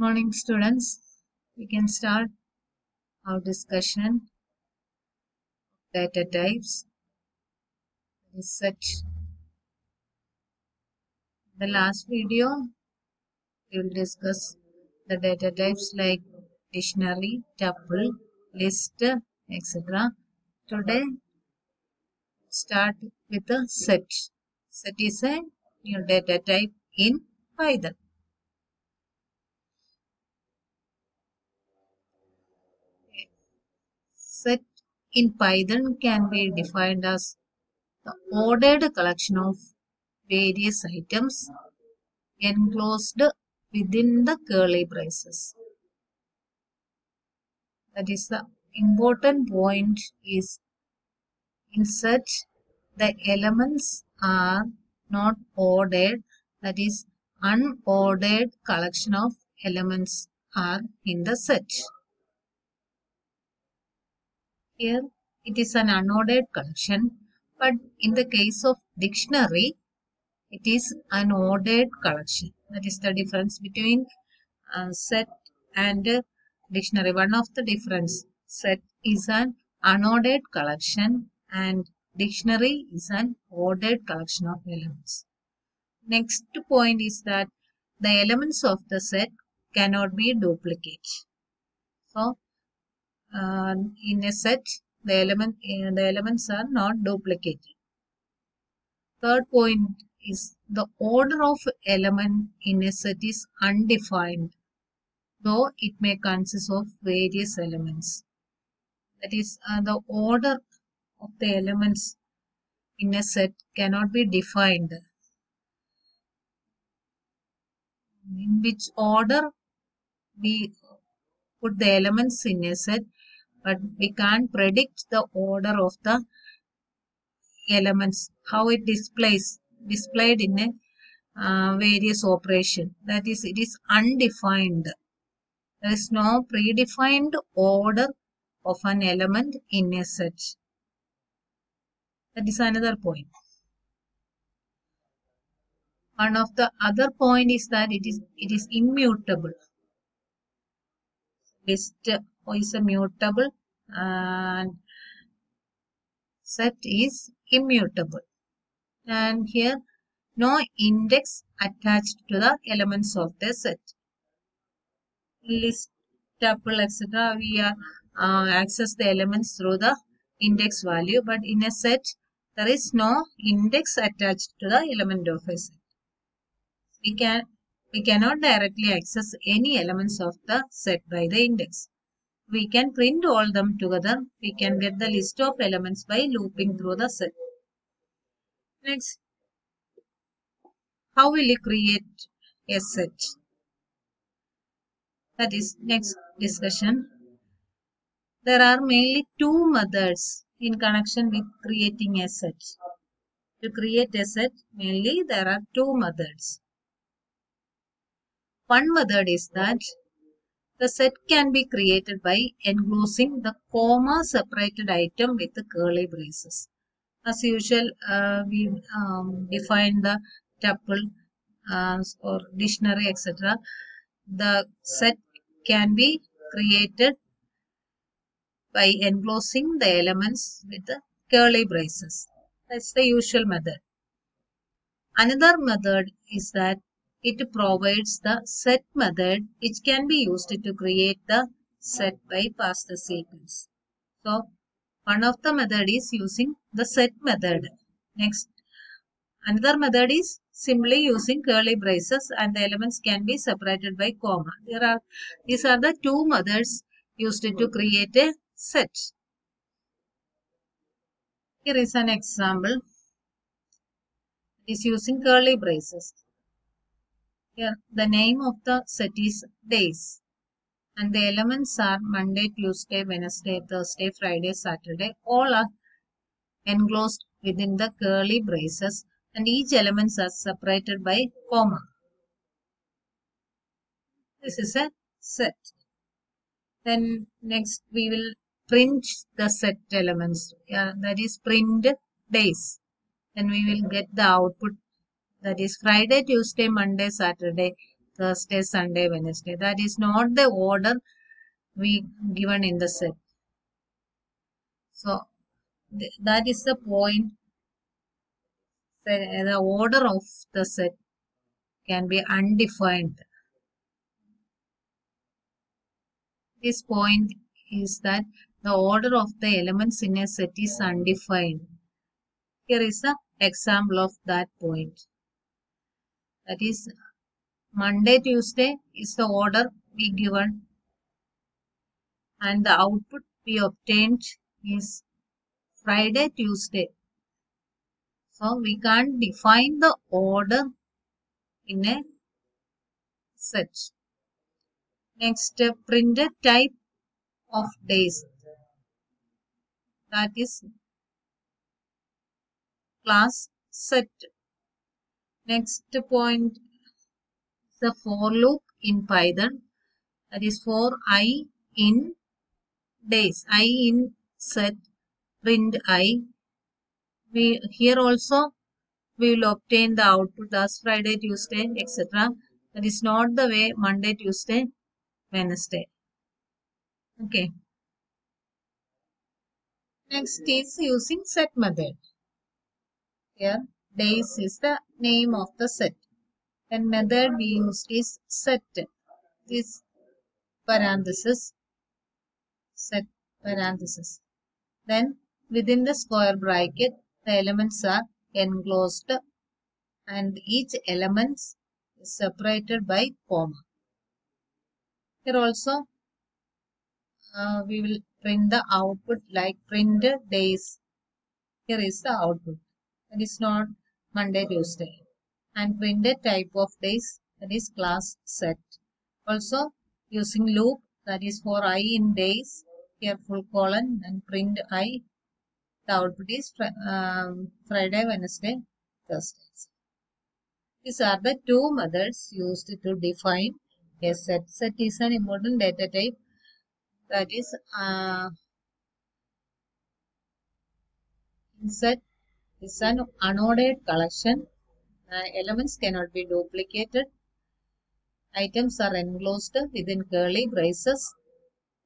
Morning, students. We can start our discussion of data types. Such the last video, we will discuss the data types like dictionary, tuple, list, etc. Today, start with the set. Set is a new data type in Python. Set in Python can be defined as the ordered collection of various items enclosed within the curly braces. That is the important point is in such the elements are not ordered, that is unordered collection of elements are in the set. Here it is an unordered collection, but in the case of dictionary it is an ordered collection. That is the difference between set and dictionary. One of the difference, set is an unordered collection and dictionary is an ordered collection of elements. Next point is that the elements of the set cannot be duplicated. So in a set, the elements are not duplicated. Third point is the order of element in a set is undefined, though it may consist of various elements. That is, the order of the elements in a set cannot be defined. In which order we put the elements in a set, but we can't predict the order of the elements, how it displayed in a various operation. That is, it is undefined. There is no predefined order of an element in a set. That is another point. One of the other point is that it is immutable. List is a mutable and set is immutable. And here no index attached to the elements of the set. List, tuple, etc. we access the elements through the index value, but in a set there is no index attached to the element of a set. We cannot directly access any elements of the set by the index. We can print all them together. We can get the list of elements by looping through the set. Next, how will you create a set? That is next discussion. There are mainly two methods in connection with creating a set. To create a set, mainly there are two methods. One method is that the set can be created by enclosing the comma separated item with the curly braces. As usual, we define the tuple or dictionary, etc. The set can be created by enclosing the elements with the curly braces. That's the usual method. Another method is that it provides the set method, which can be used to create the set by pass the sequence. So one of the method is using the set method. Next, another method is simply using curly braces and the elements can be separated by comma. These are the two methods used to create a set. Here is an example. It is using curly braces. Here the name of the set is days and the elements are Monday, Tuesday, Wednesday, Thursday, Friday, Saturday. All are enclosed within the curly braces and each elements are separated by comma. This is a set. Then next we will print the set elements. That is print days. Then we will get the output, that is Friday, Tuesday, Monday, Saturday, Thursday, Sunday, Wednesday. That is not the order we given in the set. So that is the point. The order of the set can be undefined. This point is that the order of the elements in a set is undefined. Here is an example of that point. That is Monday, Tuesday is the order we given, and the output we obtained is Friday, Tuesday. So we can't define the order in a set. Next, printed type of days. That is class set. Next point is the for loop in Python. That is for I in days. I in set print I. Here also we will obtain the output as Friday, Tuesday, etc. That is not the way Monday, Tuesday, Wednesday. Okay. Next is using set method. Here days is the name of the set. And method we used is set. This parenthesis, set parenthesis. Then within the square bracket, the elements are enclosed and each element is separated by comma. Here also we will print the output like print days. Here is the output. That is not Monday, Tuesday. And printed type of days, that is class set. Also using loop, that is for I in days, here full colon and print I. The output is Friday, Wednesday, Thursday. These are the two methods used to define a set. Set is an important data type, that is set is an unordered collection. Elements cannot be duplicated. Items are enclosed within curly braces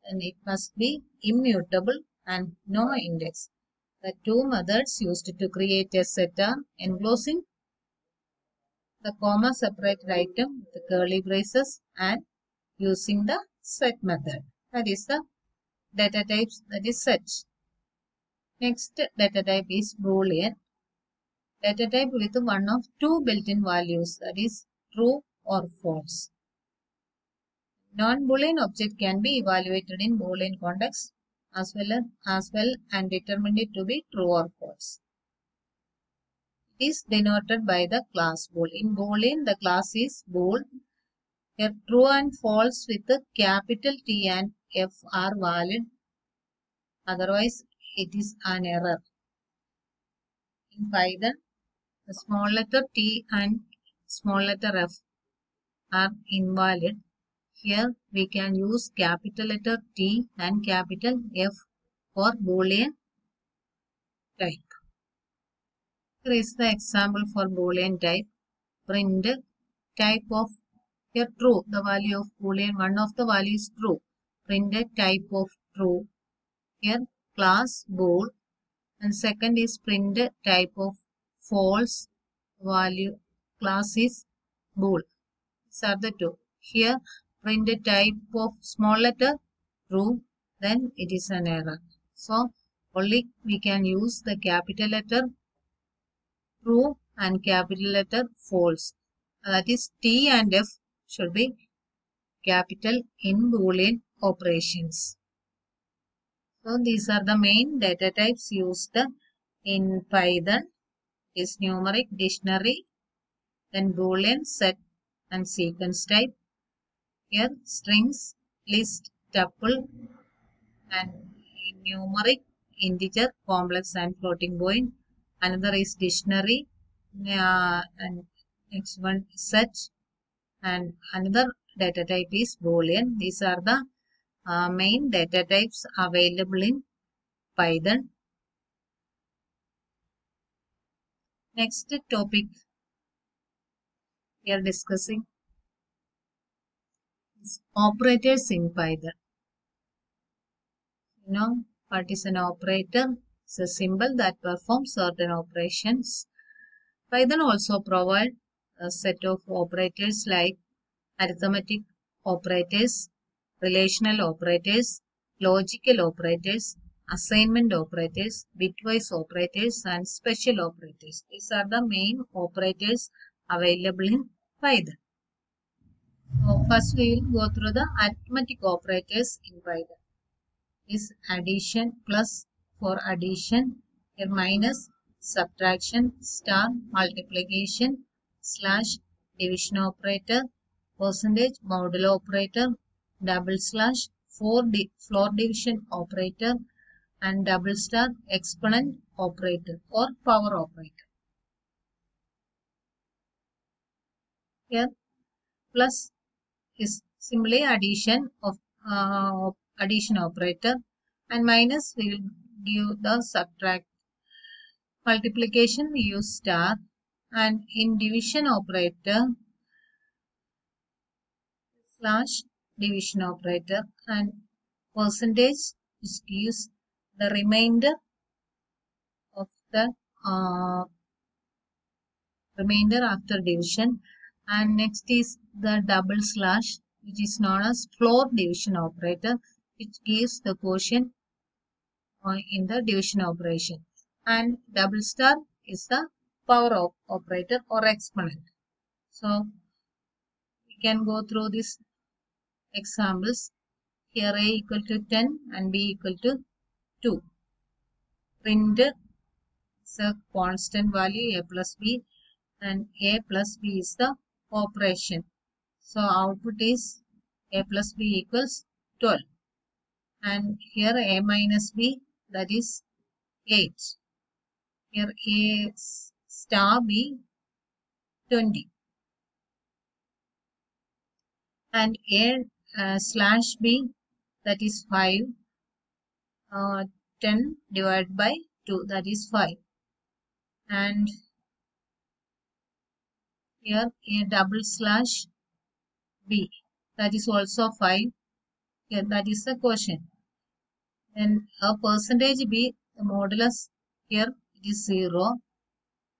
and it must be immutable and no index. The two methods used to create a set are enclosing the comma separated item with the curly braces and using the set method. That is the data types, that is set. Next data type is Boolean. Data type with one of two built-in values, that is true or false. Non-Boolean object can be evaluated in Boolean context as well and determined it to be true or false. It is denoted by the class bool. In Boolean, the class is bool. Here, true and false with the capital T and F are valid. Otherwise, it is an error. In Python, the small letter T and small letter F are invalid. Here we can use capital letter T and capital F for Boolean type. Here is the example for Boolean type. Print type of, here true, the value of Boolean, one of the values true. Print type of true. Here class bool and second is print type of false, value class is bool. These are the two. Here print type of small letter true, then it is an error. So only we can use the capital letter true and capital letter false. That is T and F should be capital in Boolean operations. So these are the main data types used in Python. Is numeric dictionary, then Boolean, set and sequence type. Here strings, list, tuple and numeric, integer, complex and floating point. Another is dictionary and next one is set and another data type is Boolean. These are the main data types available in Python. Next topic we are discussing Operators in Python. You know what is an operator? It's a symbol that performs certain operations. Python also provides a set of operators like arithmetic operators, relational operators, logical operators, assignment operators, bitwise operators, and special operators. These are the main operators available in Python. So first we will go through the arithmetic operators in Python. Is addition, plus for addition, here minus, subtraction, star, multiplication, slash, division operator, percentage, modulo operator, double slash, floor division operator, and double star exponent operator or power operator. Here plus is simply addition of addition operator, and minus we will give the subtract. Multiplication we use star, and in division operator slash division operator, and percentage which gives the remainder of the remainder after division, and next is the double slash which is known as floor division operator, which gives the quotient in the division operation, and double star is the power operator or exponent. So we can go through these examples. Here a equal to 10 and b equal to 2. Print is a constant value a plus b, and a plus b is the operation. So output is a plus b equals 12. And here a minus b, that is 8. Here a star b 20. And a slash b, that is 5. 10 divided by 2, that is 5. And here a double slash b, that is also 5. Here that is the quotient. Then a percentage b, the modulus here it is 0.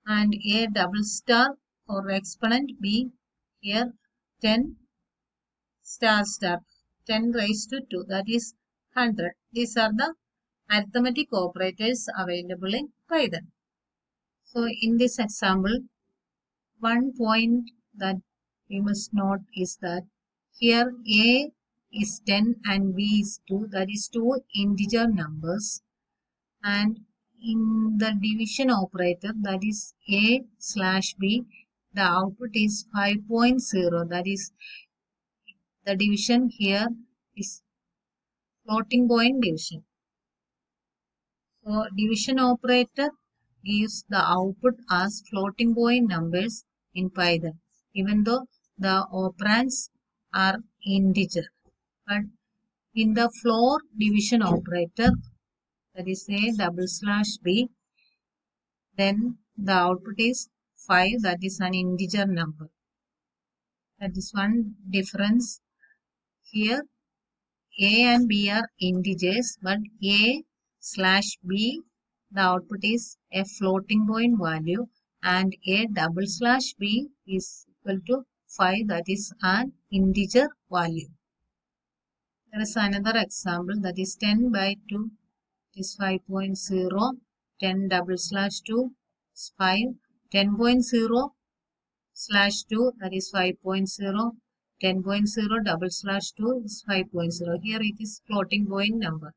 And a double star or exponent b, here 10 star star, 10 raised to 2, that is 100. These are the arithmetic operators available in Python. So in this example, one point that we must note is that here a is 10 and b is 2, that is two integer numbers, and in the division operator, that is a slash b, the output is 5.0, that is the division here is floating point division. So division operator gives the output as floating point numbers in Python, even though the operands are integer. But in the floor division operator, that is a double slash b, then the output is 5, that is an integer number. That is one difference. Here a and b are integers, but a slash b, the output is a floating point value, and a double slash b is equal to 5, that is an integer value. There is another example, that is 10 by 2 is 5.0, 10 double slash 2 is 5, 10.0 slash 2, that is 5.0, 10.0 double slash 2 is 5.0. Here it is floating point number.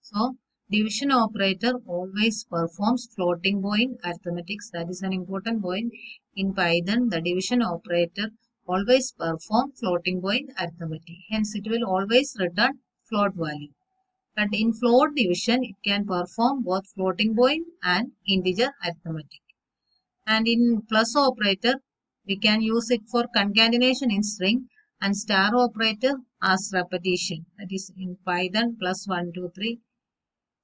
So division operator always performs floating point arithmetics. That is an important point in Python. The division operator always perform floating point arithmetic. Hence it will always return float value. But in float division, it can perform both floating point and integer arithmetic. And in plus operator, we can use it for concatenation in string, and star operator as repetition. That is in Python plus 1, 2, 3.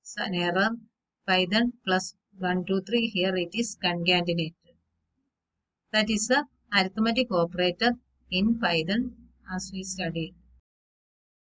It's an error. Python plus 1, 2, 3. Here it is concatenated. That is the arithmetic operator in Python as we studied.